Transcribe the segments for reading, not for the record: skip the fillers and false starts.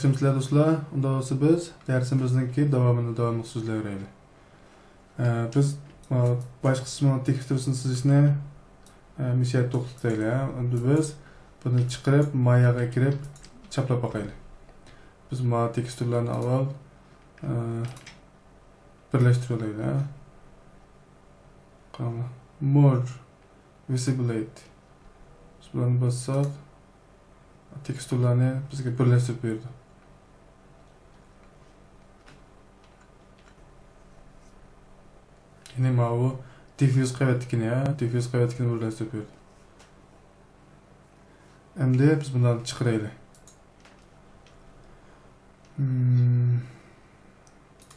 Yaxşımısınızlar dostlar? Unda olsa biz dersimizdeki davamını so'zlayveraylik. Biz baş qismini teksturasini sizishni mishat to'xtataylik. Endi biz buni chiqarib, mayaga kirib chaplab boqaylik. Biz ma teksturlarni avval birlashtiraylik. Qani, merge, visibility. Biz buni bossak teksturlarni bizga birlashtirib berdi. Yine bu diffuse qavatdikini, diffuse qavatdikini birlashtirib berdi. Endi biz bundan chiqaraylik.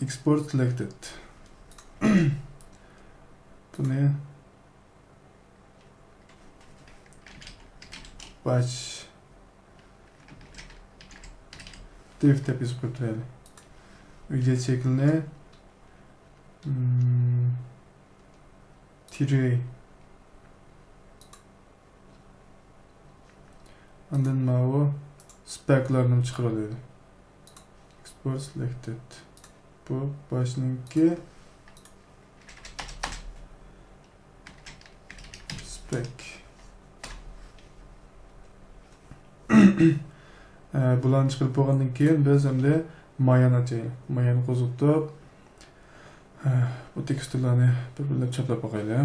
Export selected. Buni baş div deb yozib qo'yib Uyga şeklini tray. Ondan bu speklarni chiqaradi. Export selected. Bu başınınki spec. Bularni chiqarib bo'lgandan keyin biz endi mayani açaylik. Mayani qo'zg'atib, bu teksturlarni bir-birlab chaplab boqaylik.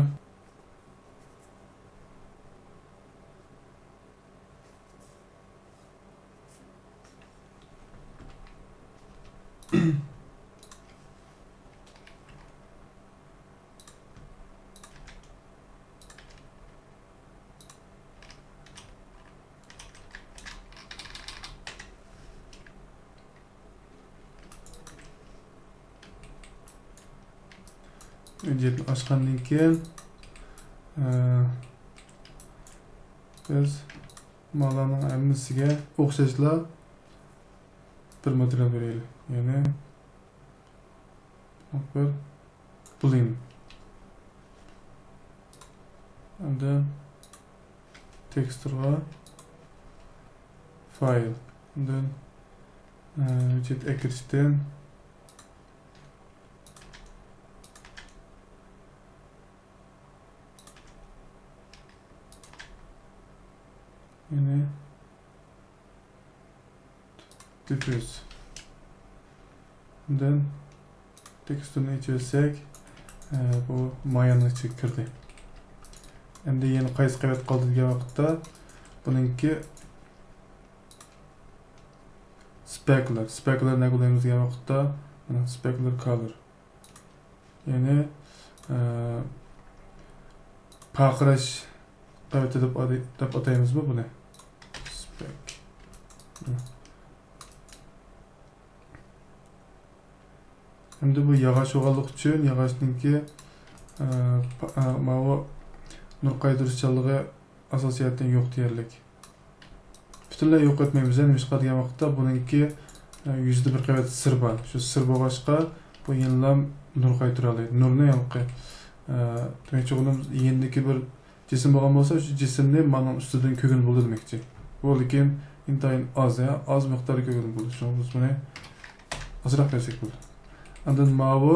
Öncelikle açgandan keyin biz mallarning hammasiga o'xshashla bir material beraylik. Ya'ni bir plane. Endi texture file. Undan widget ekirishdan yine diffuse. Undan teksturni içersek bu mayani ichiga kirdi. Endi yana qaysi qavat qoldi degan vaqtda buningki specular ne qo'llaymiz degan vaqtda mana specular color. Ya'ni paqirash qavati deb ataymiz buni. Spec. Endi bu yog'och o'g'alliq uchun yog'ochningki mana nur qaydiruvchanligi asosiyatdan yo'q deyarlik. Butunlay yo'q etmaymiz. Nima ish qiladigan vaqtda buningki yuzda bir qavat sir bor. Shu sir bo'lg'achqa bu yenlam nur qaytira oladi. Nurni yo'q. Demakchi o'g'lim yendiki bir cisim bo'lgan bo'lsa, shu cisimni mana ustidan ko'gin bo'ldi demakchi. Bu lekin intayin az miqdorda ko'gin bo'ldi. Shuni biz buni ozroq bersak bo'ladi. Ondan bu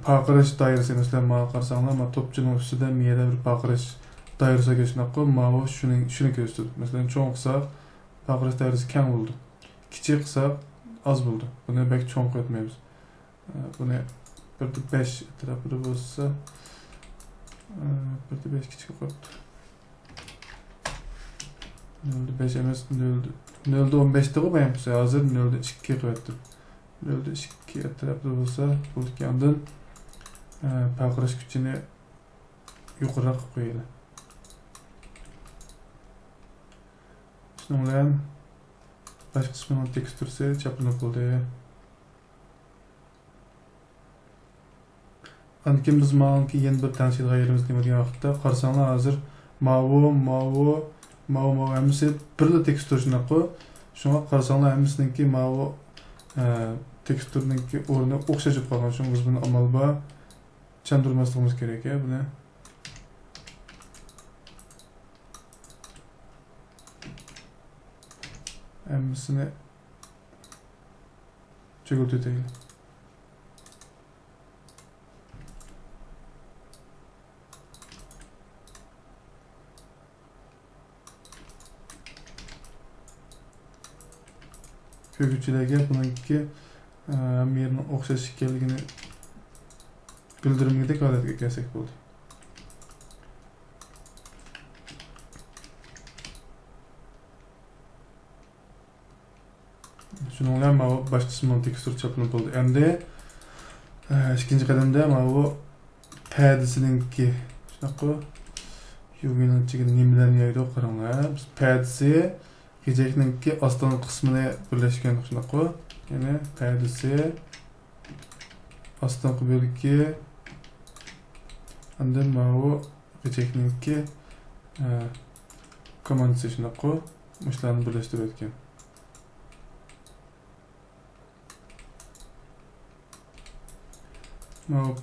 paqirish doirasi, masalan, mana qarasanglar, mana to'pchining ustidan miyada bir paqirish doirasiga shunaq qo'yib, mana shuni ko'rsatdi. Masalan, cho'ng qilsak, paqirish doirasi keng bo'ldi. Kichik qilsak, az bo'ldi. Buni bak cho'ng qo'ymaymiz. Buni 1.5 atrofida bo'lsa, 1.5 kichik qo'yibdi. 0.5 emas, 0.15 da qo'ymaymiz. Hozir 0.2 qo'yibdi. 0.2 atrofida bo'lsa, bo'lgandan paqirish kuchini yuqoriroq qo'yaylik. Shundan bilan bash qismining teksturasi chaplanib bo'ldi. Anki biz ma'lumki yana bir tanishga ayiramiz degan vaqtda qarasanglar, hozir mavu hammasi birla tekstur shunaqa. Shunga qarasanglar hammasiningki mavu teksturningki o'rni o'xshashib qolgan. Shuning biz buni amalba chandurmasligimiz kerak ya buni. Hammasini çögülteteyli. Kögüçülerge bununki yerine okşaş ekanligini bildirimgidek holatga kelsak bo'ldi. Şunun bilan mana bu baş qismini tekstur chaplanib bo'ldi. Endi ikkinchi qadamda mana bu padisininki shunaqa yuvining ichiga nimalarni yoydi qaranglar. Biz padisi g'ijjakninki ostongi qismini birlashgan shunaqa. Ya'ni padisi ostongi bo'lagi undan mana bu g'ijjakninki komandasi shunaqa ishlarni birlashtirib o'tgan.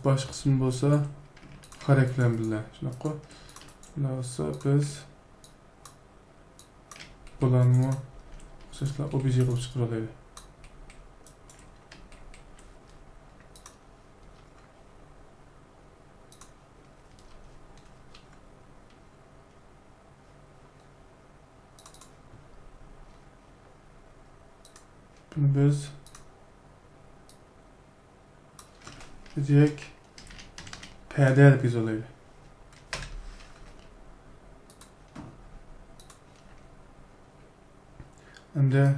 Baş kısmı bolsa hareketlen bilen shunaqa. Olsa biz bularni o'xshashlar obje qilib chiqara olamiz. Bunu biz diyecek perde biz oluyor. Hem de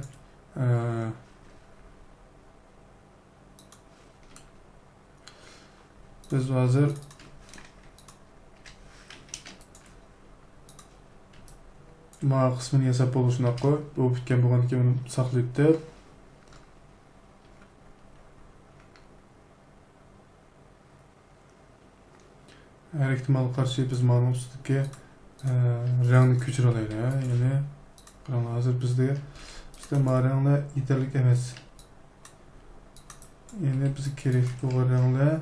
biz hazır ma kısmını yasap oluşuna koy. Bu bitken bu bunu saklayıp her ihtimal karşı biz malum üstündeki rengni köçürü olaydı ya. Yani buranın hazır bizde rengler yeterlik emas. Yani bize gerek bu rengler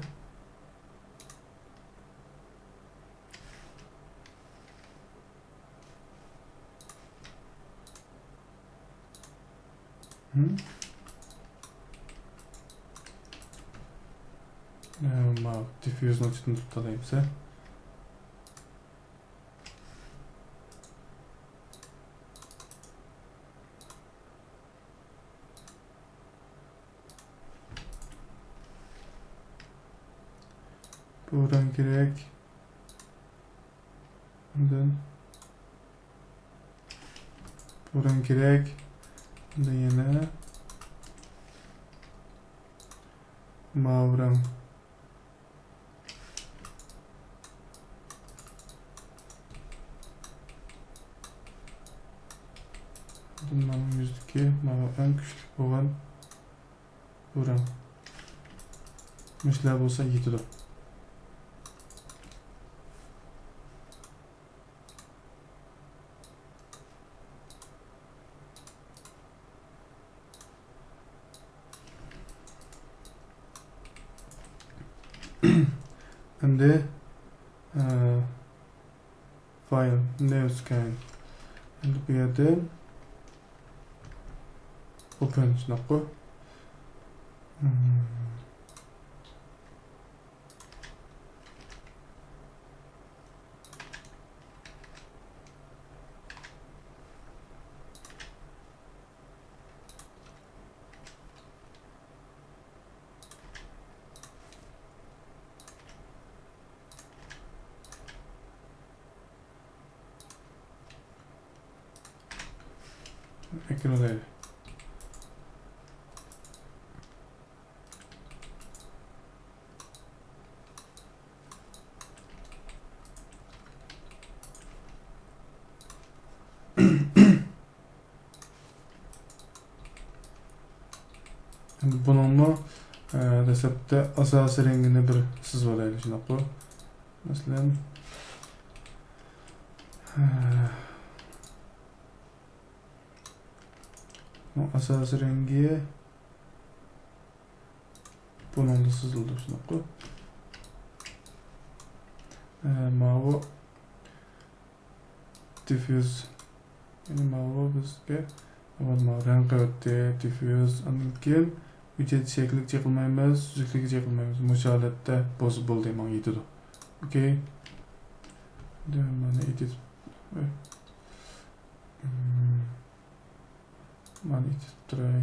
diffuse notunu tutalım ise. Buradan gerek. Buradan gerek. Bundan yine mavram. Bundan yüzdeki en küçük olan buram. Mesela olsa yetiyor. And the file new scan and we are then open shunaqa. Ekranı bununla resepte asası rengini bir siz olaydı shunaqa. Mesela asası rengi bununla sızıldı shunaqa. Mavi diffuse yani mavi bizga avval renk qavatdi diffuse undan keyin Hücret şekillik çekilmeyimiz, süzüklük çekilmeyimiz. Müşahadatda bozuk buldu hemen yetidu. Okey. Mana edit. Mana edit turay.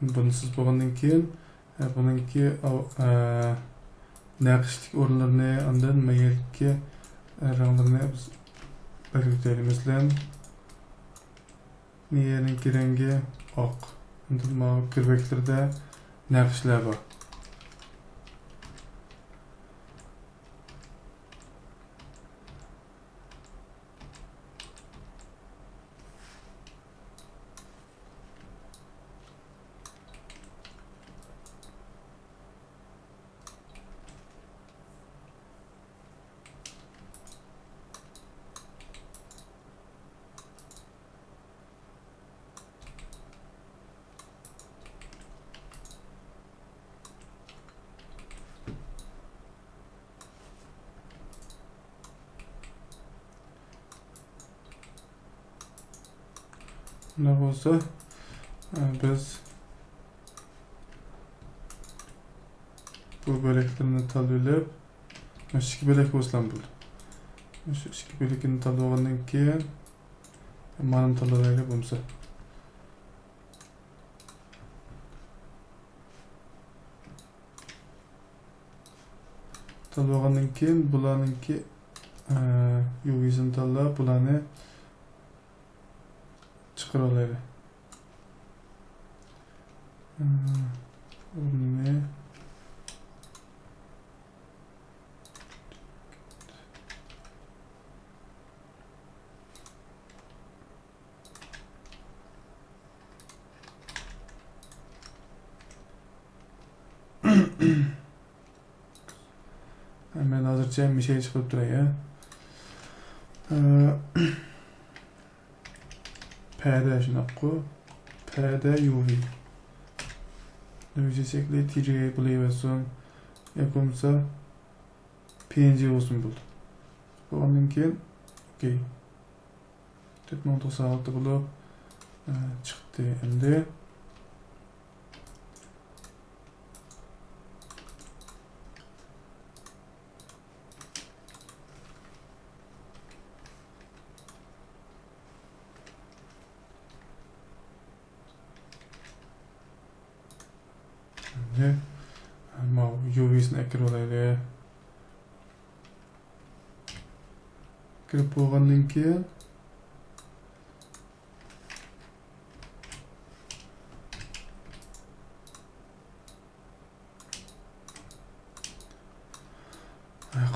Bunsiz bo'lgandan keyin buningki naqshlik o'rinlarini undan mayilki ranglarni biz belgilaymiz. Masalan, niyening rengi oq. Undan bu kirbeklarda naqshlar bor. Ne olsa biz bu böleklerini tanıyıp şu iki bölek olsan bu. Şu iki bölekini tanıyandan keyin manım tanıyacak olsa. Tanıyandan keyin bularınki UV'sini tanıyıp bularını çıkarılaydı. Ne? Ben hazırca bir şey çıkıp durayım. P'de şuna koy. P'de UV. UV şekli TJ bulayıversin. Yapımsa PNG olsun buldu. Ondan keyin okey. 496 bulup çıktı endi. Ama UV'sini ekir olaydı. Kirip bo'lgandan keyin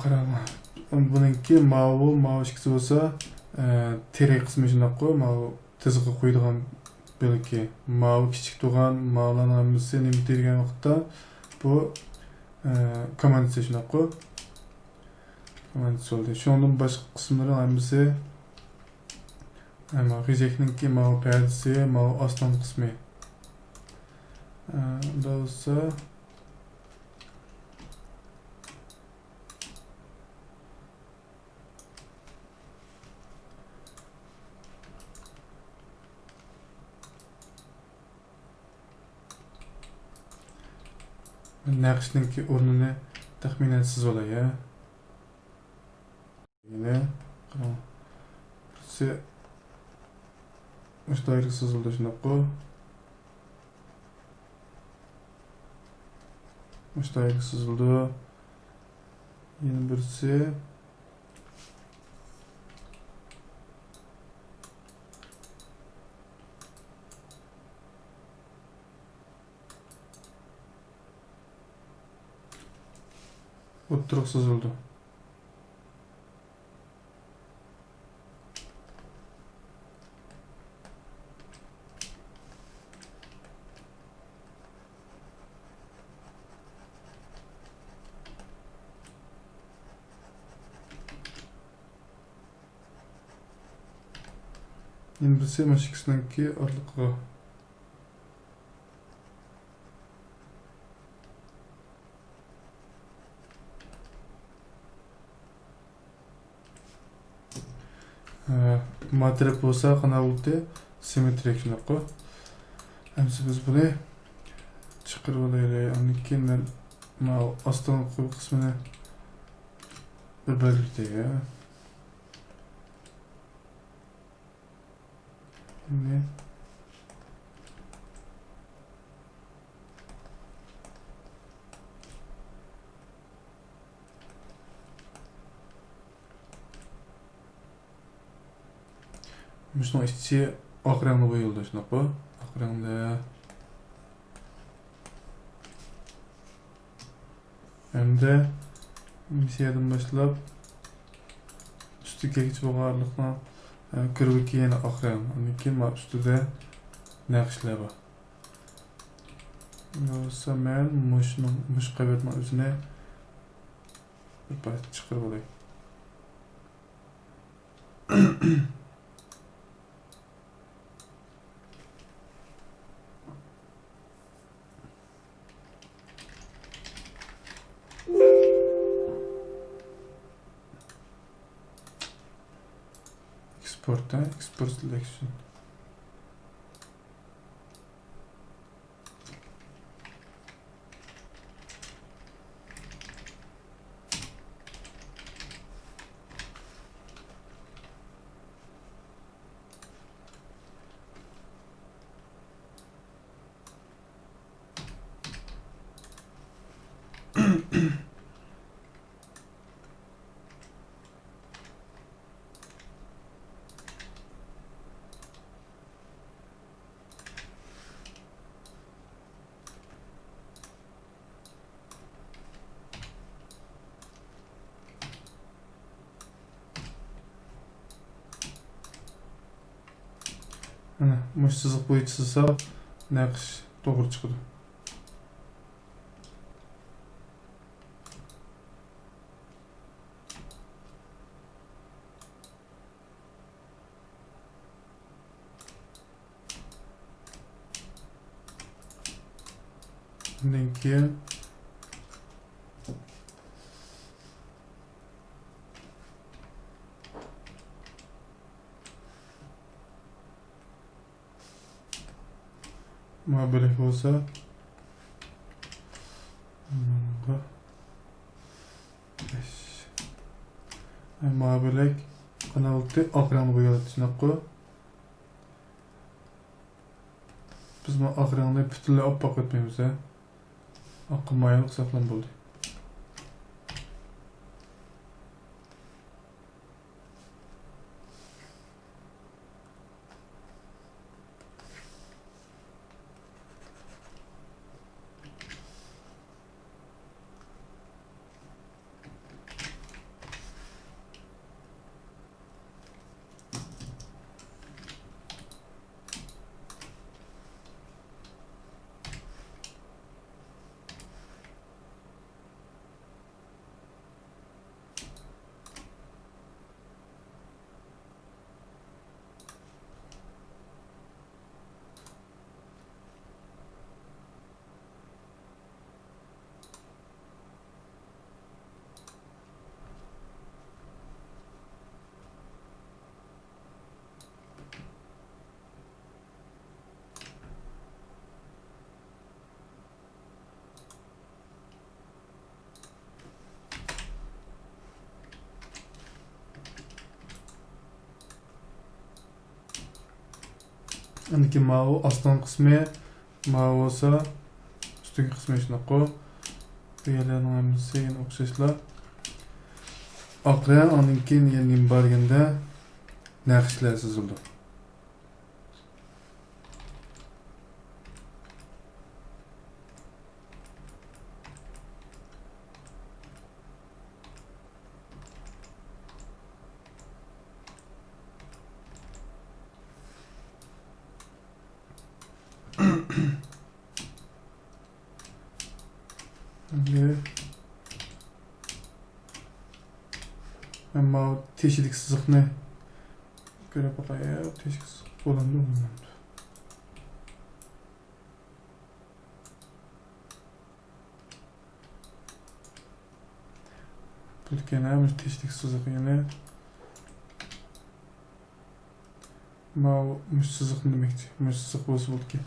qarama. Buningki mavi ikkisi bo'lsa, terak qismi shunday qo'y, mavi tizg'i qo'ydigan belki mavi kichik turgan, mavilarning hammasi nima degan vaqtda bu komandasi shunday qo'y. Komandasi oldu. Shundan boshqa qismlari hammasi ama g'ijekninki mavi perdasi, mavi oston qismi. Unda bo'lsa naqshninki o'rnini taxminan siz olay ya. Yine burası uç dairesi sızıldı şuna koy. Müştahil sızıldı. Yeni birisi. Oturuq sızıldı. Yeni birisi maşikisininki arlıqı. Material bo'lsa qana bo'ldi? Simetrik shunaqa. Hamsi biz buni chiqarib olaylik. Undan keyin mana ostonqi qismini bir belgilaydi. Ne? Müslüman içi akranlı boyuldu şunaqa. Akranlı. Endi misiyadan başlap üstüge geçip oğarlıqla kırviki yeni akran. Ondan keyin ma üstüde naqshlar bor. Bo'lsa men mush qavatma o'zini bir parcha chiqarib olay. Export selection. Ana, mush chiziq bo'yicha chizsa naqsh to'g'ri chiqadi. Undan keyin muhabbelik olsa muhabbelik kanalda akranı boyaldı şunaqa. Biz bu akranı butunlay oppoq etmaymiz. Oqilmaylik saqlan bo'ldi. Andaki mavi aslan kısmı mavi olsa üstüki kısmı şunaqa. Diğerlerinin seyin oxşaşlar. Aqran onunkin yenim barganda naqshlar sızıldı. Ama teşhidlik sızıqni görüp bakaya teşhidlik sızıq bolandı olmadı. Bilkene teşhidlik sızıq yine ma müş sızıq ne demekti? Müş sızıq bolsa boldu ki.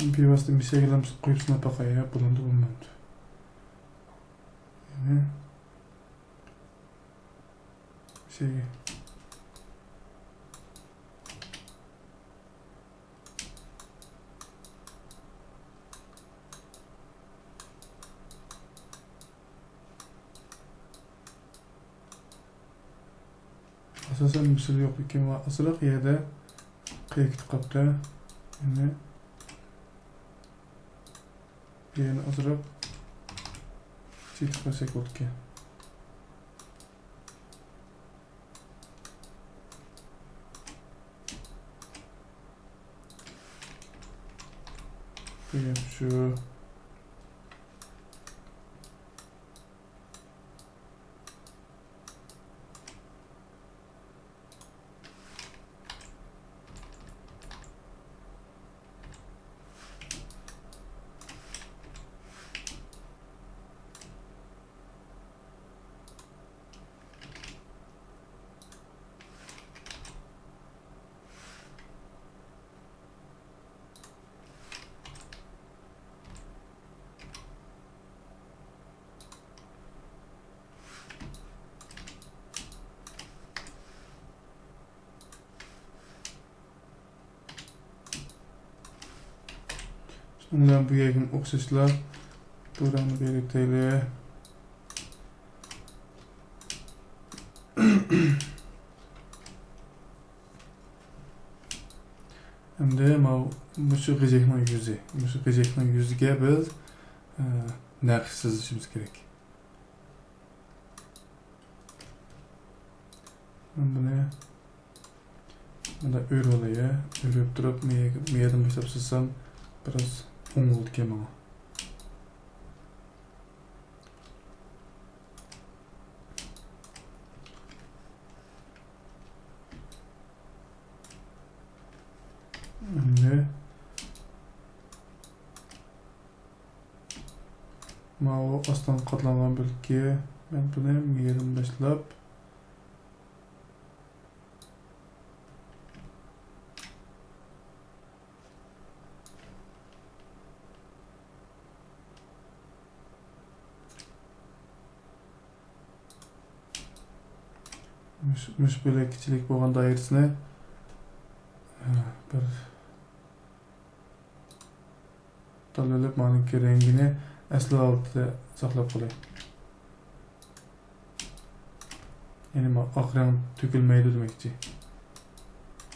Bir bastım bir şey koyupsuna bakaya bulandı olmadı. Yani şey asasen misil yok iken va asıraq yerde qeykit qapta yani yani asıraq çift qasak oldu ki. Yani şu bundan bu yaygın oxşaşlar buranı belirteyle endi mushu g'ijekning yuzi. Mushu g'ijekning yuziga biz naqsh chizishimiz kerak. Buni bunda o'rolaya, o'rib turib miyadan boshlab chizsam biroz o'ng'ildi ekan menga. Endi o aslan katlangan bölge. Ben bunu yerim başlap. Müş böyle kiçilik bolgan dairesine bir dalılıp maniki rengini asli altıda saklap koyayım. Yani ak renk tökülmeydi demekçi.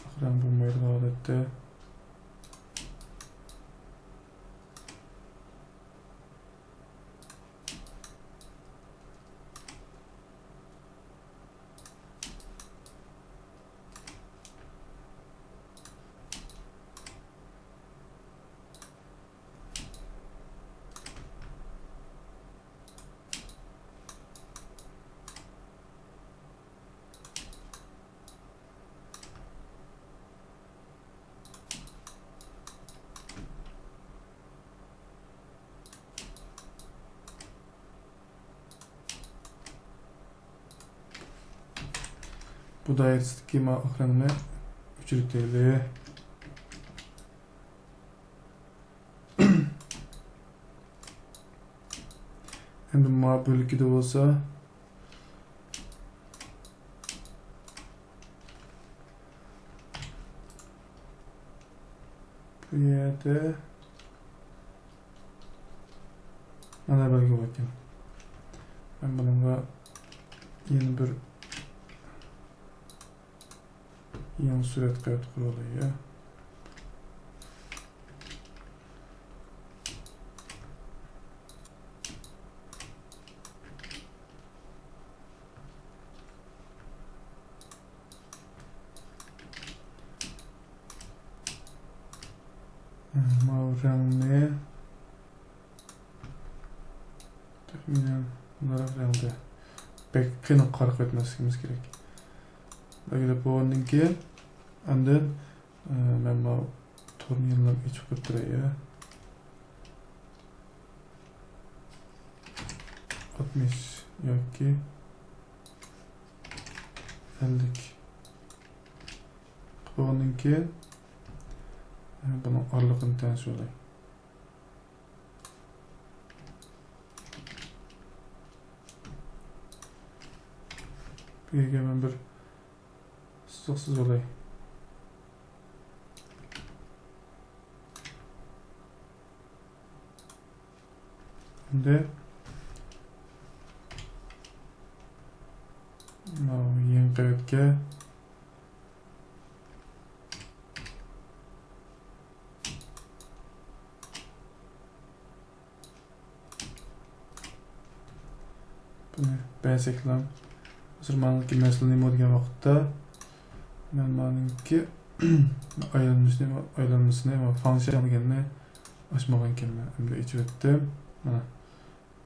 Ak renk bulmaydı adette. Bu dairesideki ak rengini üçürteli. Endi ma bölgede olsa bu yerde mana bölge bakın. Ben bununla yeni bir yan suret kayıt kuruluyum. Mavi rengli tahminen bunlara rengde pek kıyın karık etmesimiz gerek. Böyle bu onun ki andın ben bu tornillam içip götürüyor. 60 yok ki 50. Bu onun ki bunun aralığını tensiyonu. Bir hemen bir stoksuz olay. Şimdi yeni kayıtke bunu beğenseklam. Sırmanlık mesele neymi olgan vaqtda men maniki aylanmasını ama fonksiyon deganini açmagan ekanman. Endi ichib o'tdim. Mana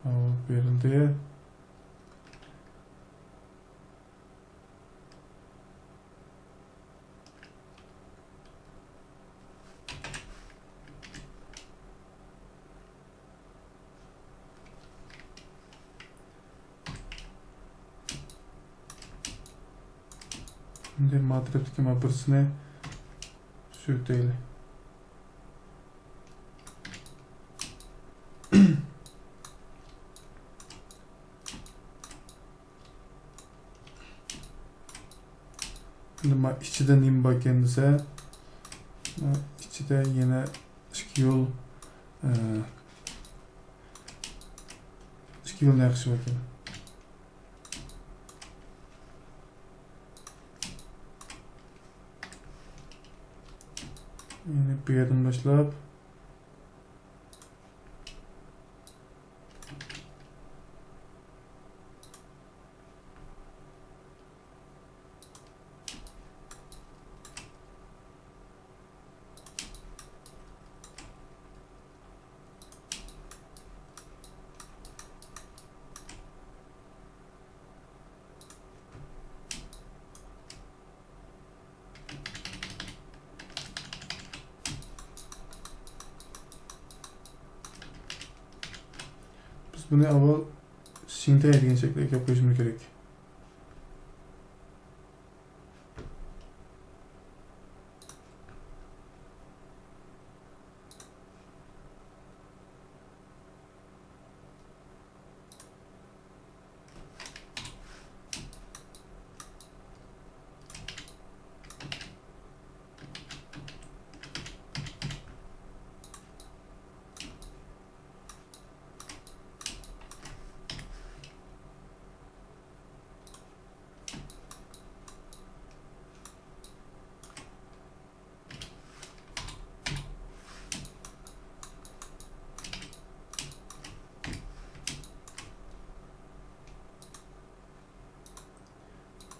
bu berildi. Şimdi matripteki birisini sürteyle. Şimdi içinde neyim bak kendisi. İçinde yine iki yol ne yakışı bakayım. Yine bir yerden başlayıp Bunu avval sintay degan shaklga kelib qo'yishimiz kerak.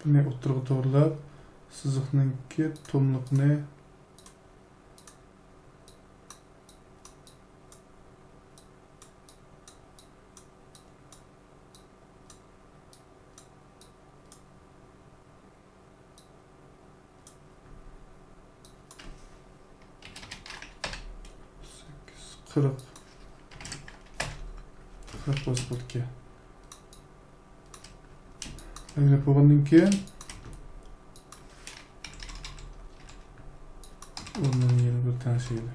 Buni o'ttirg'i to'g'rilab, siziqninki to'mliqni qirq bosqitga belgilab qo'ygandan keyin o'rnini yana bir tanishlaydi.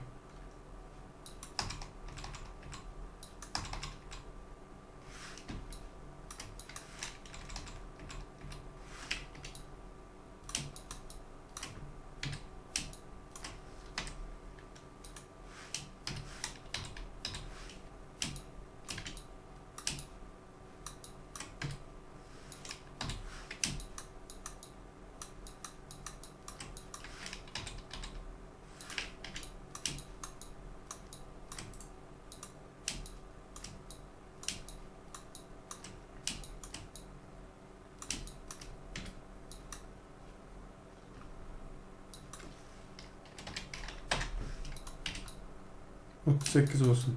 Otuz sekiz olsun.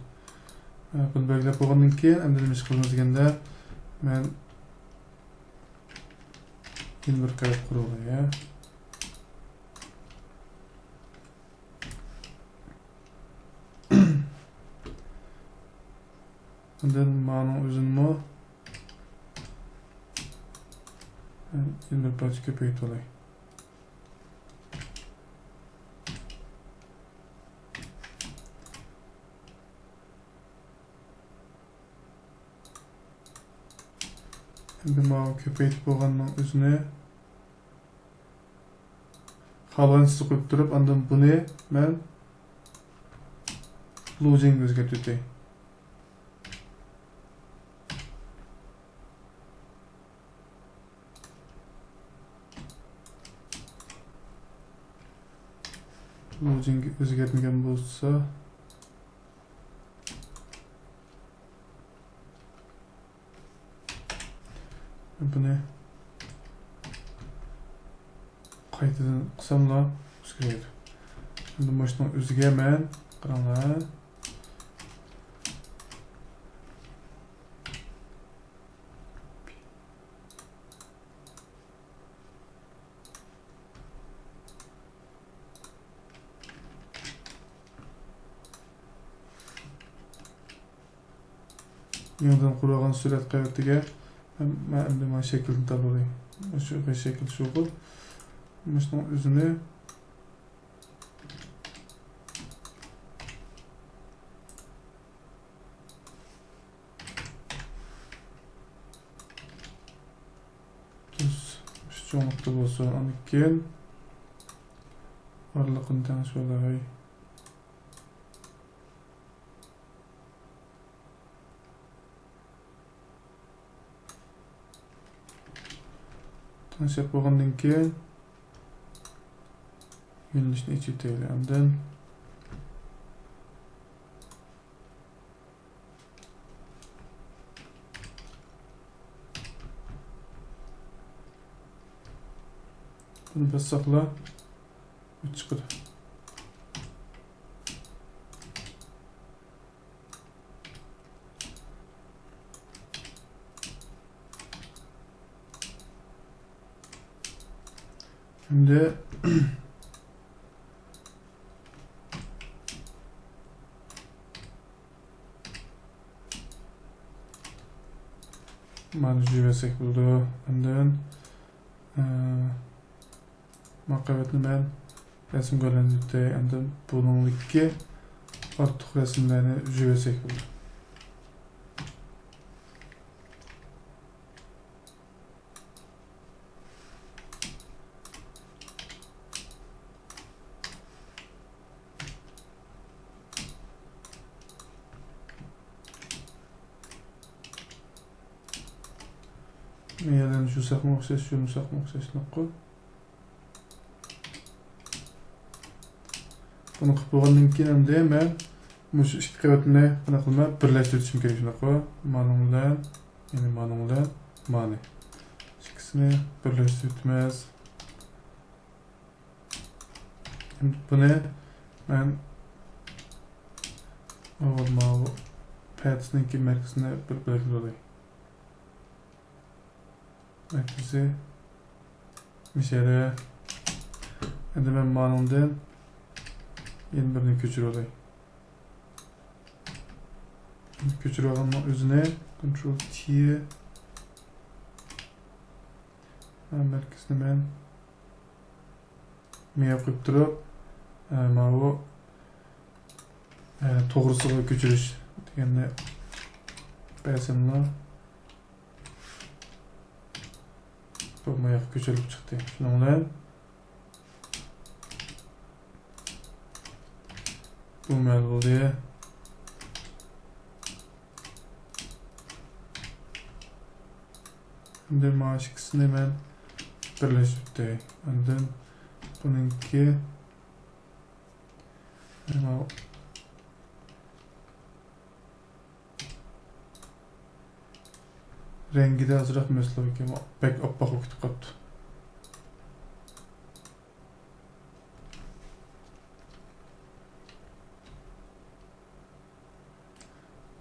Bunu belgilab qo'ygandan keyin endi nima ish qilamiz deganda men yeni bir qavat qurg'ay. Bundan ma'no o'zimni yeni bir parcha ko'paytirib olay. Endi mana ko'paytib bo'lganning o'zini xalansiz qo'yib turib, undan buni men losing o'zgartirib o'tay. Losing o'zgartmagan bo'lsa buni qaytadan qilsamlar o'zgaradi. Endi mashina o'ziga men qaranglar. Yangidan qurgan surat qayerga ben şeklini tanıyorum. Şu şekil şu bu. Mesela üzerine tuz şu çoğunlukta olsa anıkken varlıkından şöyle tanışıp bo'lgandan keyin yo'nalishni ichitaylik. Undan buni bosaqlar chiqadi. Şimdi Mana jüvesek buldu. Ondan makabetni ben resim görüntüde ondan bunun iki ortak resimlerini jüvesek buldu. Meyelen yumuşak mı okşaş, yumuşak mı okşaş nokku. Bunu qilib bo'lgandan keyin endi men mush ikki qavatni qanaqa qilib birlashtirishim kerak shunaqa. Mana bilan, ya'ni mana bilan, mana. İkisini birleştirmez. Bunu ben olma pads'ninki merkezine bir belirleyeyim. Merkezi mesela endi ben manumdan yeni birini köçürüyorum. Köçürüyorum özüne Ctrl T merkezini ben yapıp durup bu to'g'risiga ko'chirish deganda basinlar bu yoqqa ko'chirilib chiqdi. Shuning bilan bu mal bo'ldi. Endi mana shu ikisini men birlashtirdi. Ondan buningki rengi de azroq mesela ki pek oppoq o'tib qolibdi.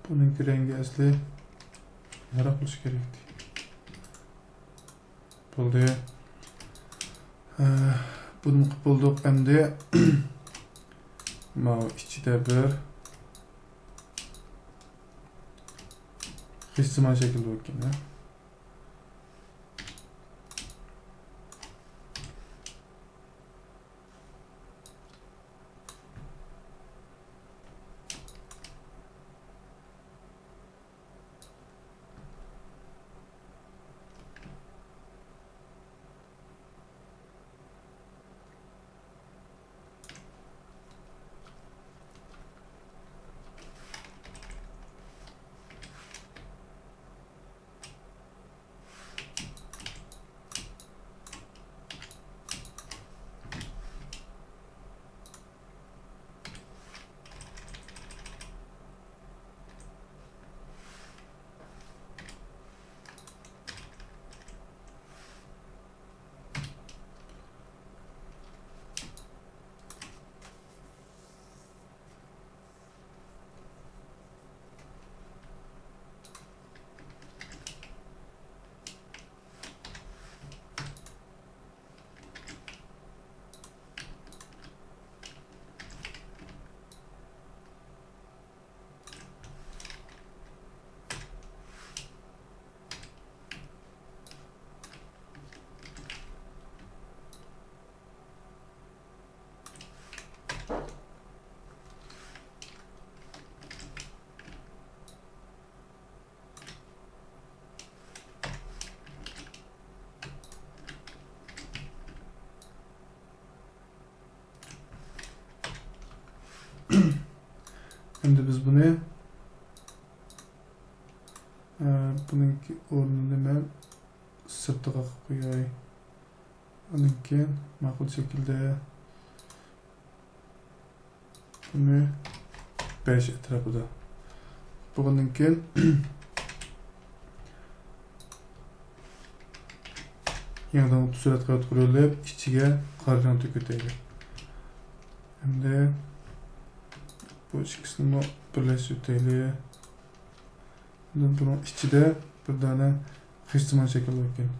Buningki rengi asli yaroq bo'lishi kerakdi. Bo'ldi. Buni qilib bo'ldik. Endi mana ichida bir xizmat şekilde bakayım ya. Şimdi biz bunu bununki o'rnini ben sirtiga qilib qo'yay. Ondan keyin ma'qul shaklda buni 5 etrafida. Bundan keyin yangidan suratga o'tkazilib, ichiga qargan to'kitaylik. Endi bu ikisini birlashtiraylik. Bunun içinde bir tane xizmat şekli bakayım.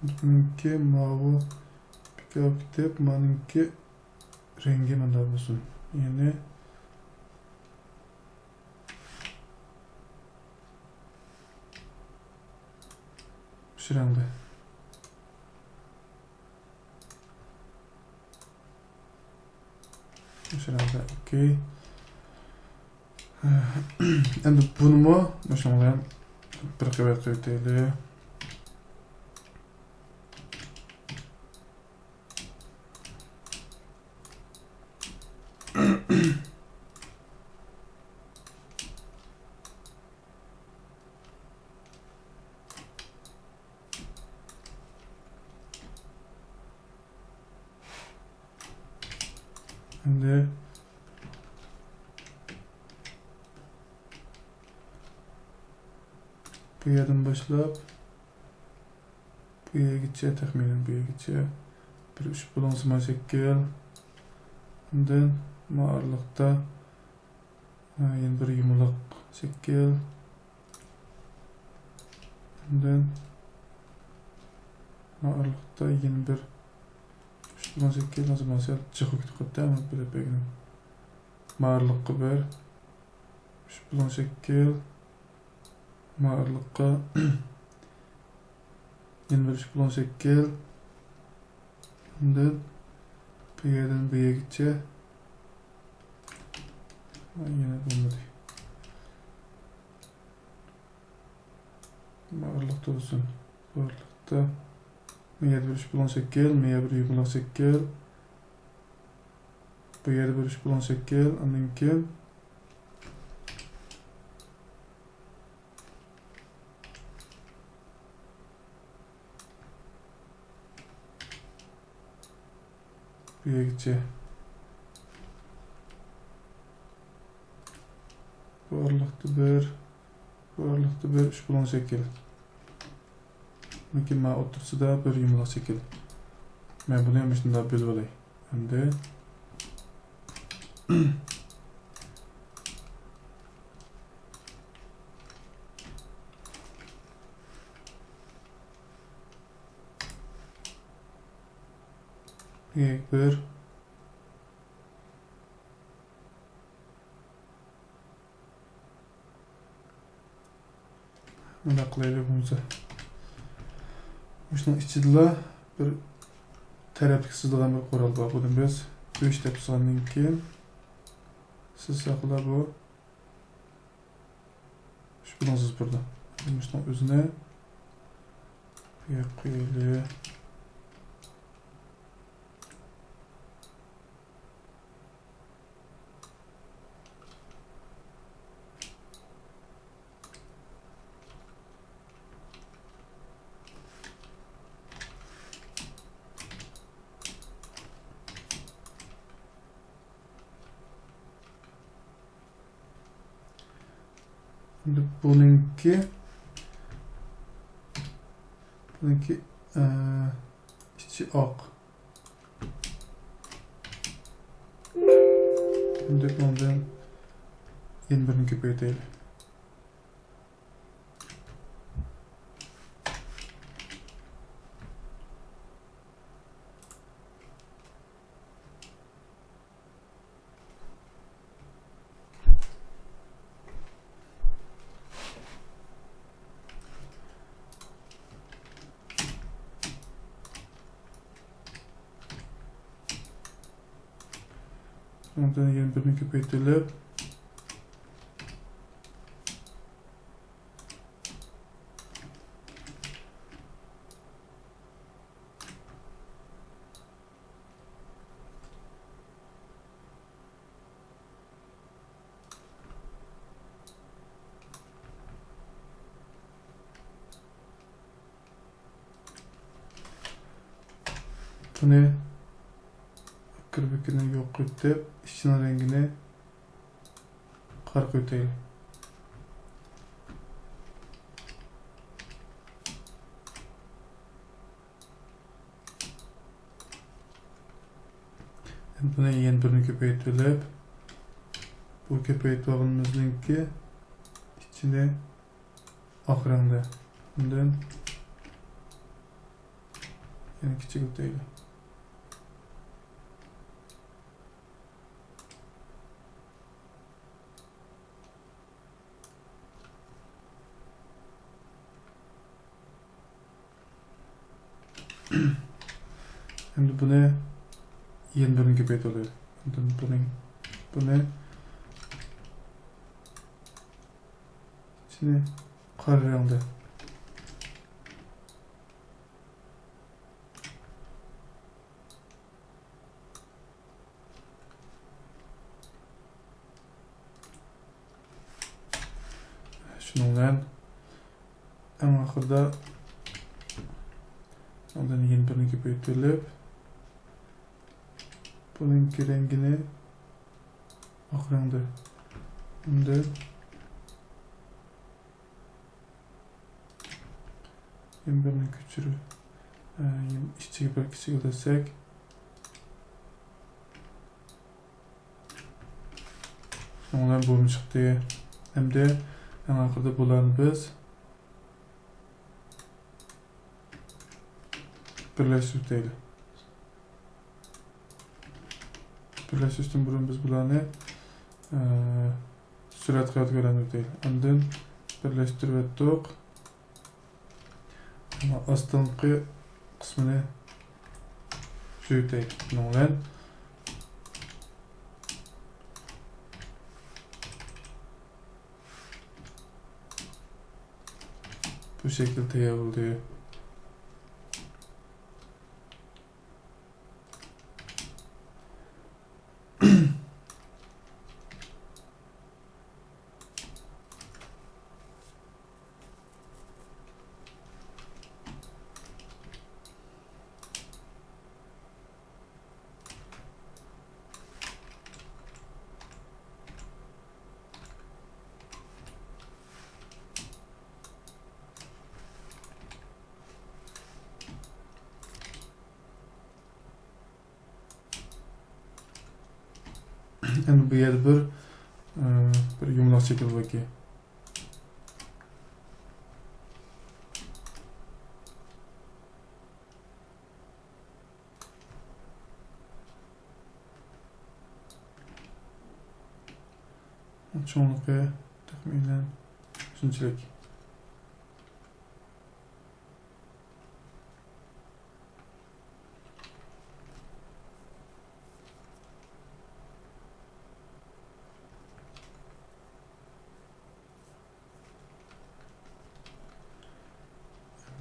Bununki mavi pickup deb, menimki rengi mana bo'lsin. Ya'ni shu rangda. Shu rangda. Okey. Endi bunimi shunga ham bir qavat qo'yaylik. Endi bu yerdan boshlab bu yergacha, taxminan bu yergacha bir 3 balansman shakl. Undan ma'arliqda yana bir yumaloq shakl. Undan ma'arliqda yana bir 3 balansman shakl. Nazardan chiqib ketdi, ama bilib beginim. Ma'arliqqa bir 3 balansman shakl. Ma'arliqqa yana bir 3 balansman shakl. Undan bu yerdan bu yergacha yana bo'lmadi. Ma'arliqda bo'lsin. Ma'arliqda bu yerda bir 3 balansman shakl, bu yerda bir yumaloq shakl. Bu yerda bir 3 balansman shakl, undan keyin bu yergacha. Bu aralıqda bir 3 balansman shakl. Lekin men o'rtasida bir yumaloq shakl. Men buni ham shunday bo'lib olay. Endi bir bunda qilaylik bo'lsa. Shunun ichida bir tarafga sızılgan bir qo'ral bor. Buni biz 5 deb sandan keyin sizsaqlar bu shu bilan siz burada. Shunun o'zini qo'yaylik. Bununki içi oq. Bundan ondan yana birini ko'paytiraylik. Ondan yana birini ko'paytirib buni kirbikini yo'q qilib ishchining rangini qora qo'yaylik. Buni yana birini ko'paytirib, bu ko'paytirganimizningki ichini oq rangda. Undan yana kichiklaydi. Endi buni yana birini ko'paytirib oladi. Endi buni içini qora rangda şunun bilan eng oxirida ondan yana birini ko'paytirib buning rangini oq rangda endi yana birini ko'chirib ichiga bir kichiklatsak onlar bo'lib chiqdi. Endi eng oxirida bularni biz birlashtirib birlashtirishdan burun biz bularni surat qilib deylik. Ondan birlashtirib etdik. Ama astınkı kısmını şöyle bunun bu şekilde yapıldı. Yani bu yerde bir yumlak şekil bakıyor. Çoğunlukla tahminen şunçilik.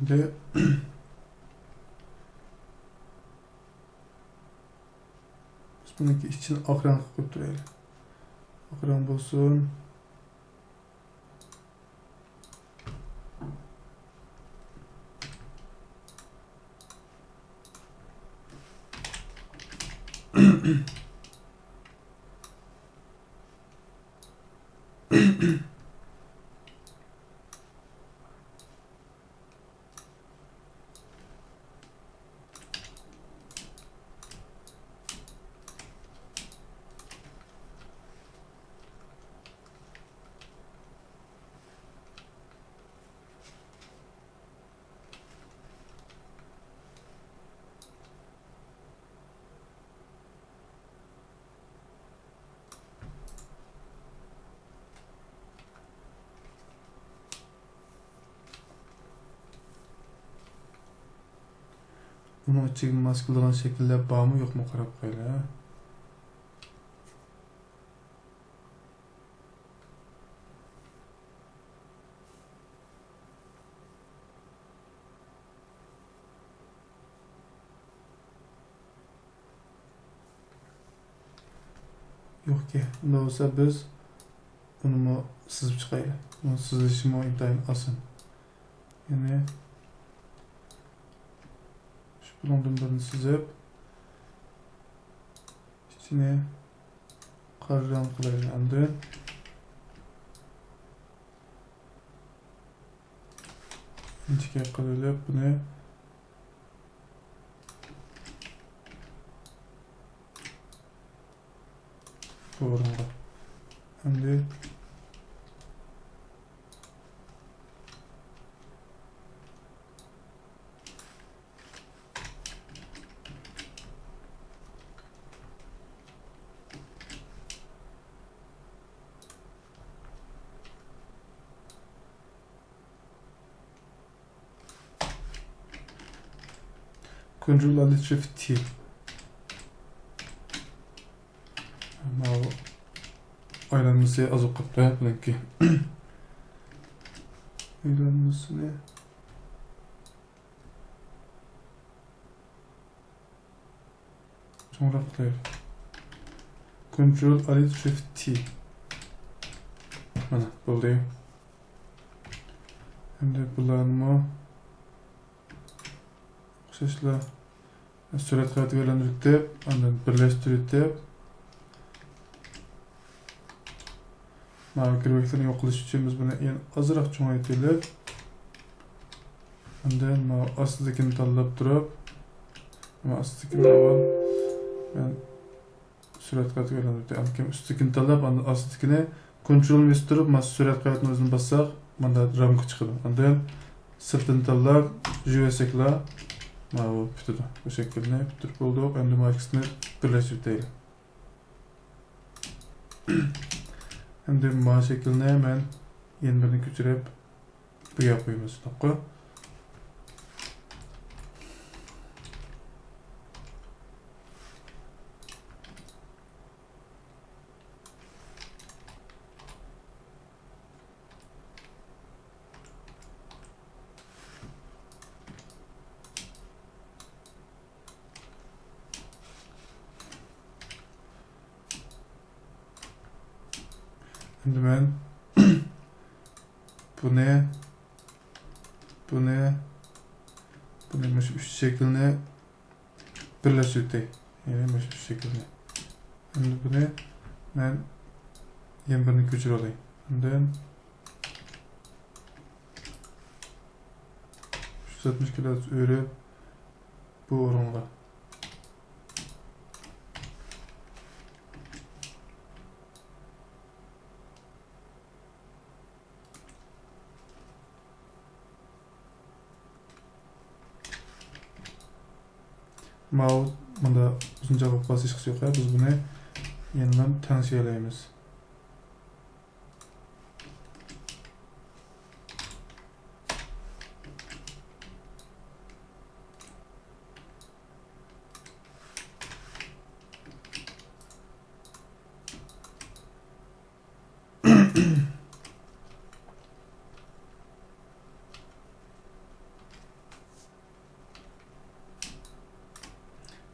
De biz bununki için ak renk koyup duraylı. Ak renk olsun. Bunun içi maskelanan şekilde bağ mı yok mu qarab qo'yaylik. Yok ki. Bunda olsa biz bunu sızıp çıkaylı. Bunu sızışımı intayın asın. Yani bunun birini sızıp içine qora renk qilaylik. Endi inchikka qilib buni bu o'ringa. Endi Ctrl Alt Shift T. Mana bu aylanması azıp qapta buniki. Aylanmasını çoğunluk koyuyor. Ctrl Alt Shift T. Mana bo'ldi. Endi bularni o'xshashlar surat qaytib aylantirib deb, undan birlashtirib deb mana kirveklarni yo'q qilish uchun biz buni yana ozroq cho'ngaytirib, undan mana ostidagini tanlab turib, mana ostidagini avval men surat qaytib aylantirib, kim ustidagini tanlab, undan ostidagini Ctrl S turib, mana surat qaytini o'zini bassaq, mana ramka chiqadi. Undan sirtini tanlab, juvaseklar mana bu bitadi. Bu shaklni bitirib bo'ldik. Endi mana ikkisini birlashtirib deylik. Endi mana shaklni men yana birini ko'chirib bu yoqqa qo'yamiz, to'g'ri? Endi men buni mana shu uch shaklni birlashtirdik. Ya'ni mana shu shaklni. Endi buni men yana birini ko'chirib olay. Undan 360 grad o'rib bu o'ringa Mao bunda uzun cevap basış yok ya, biz bunu yeniden tansiyelayımız.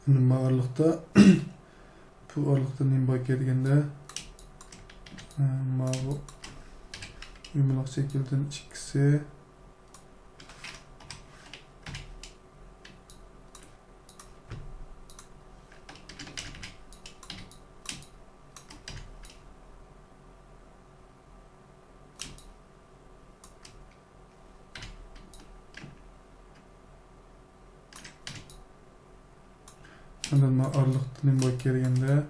Nima aralıkta bu aralıkta nima kelganda bu yumaloq shakldan ikkisi Ondan aralıkta nima kelganda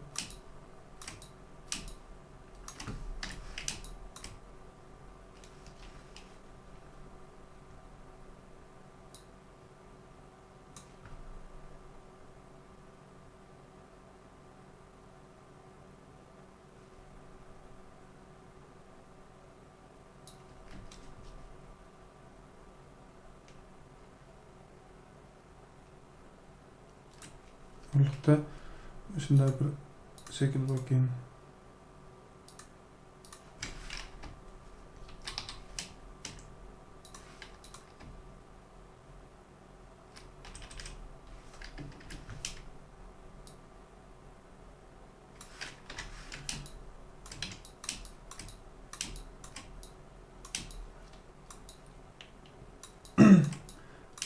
aralıkta şunday bir şekil bakayım.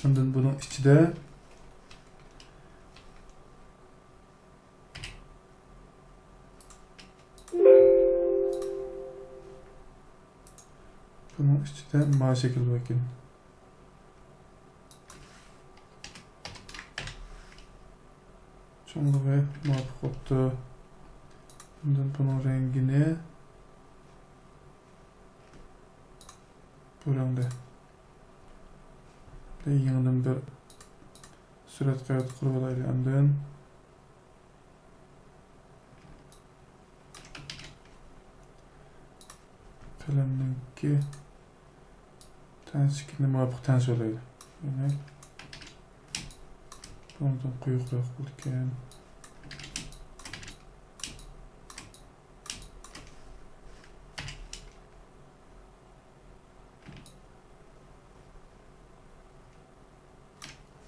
Ondan bunun içinde ma şekil bakayım. Şunlu ve muvaffak oldu. Bunun rengini bu rengde. Yanından bir surat kayıt kurup alayım. Kalemninki tansikini muvaffak tansi olaydı. Yani Ondan quyuqroq bo'lgan.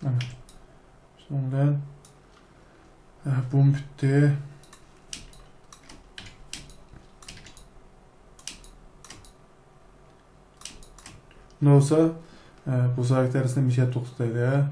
Mana. So'ndan bu bitdi. Ne olsa bu zarar tersine bir şey to'xtataydi.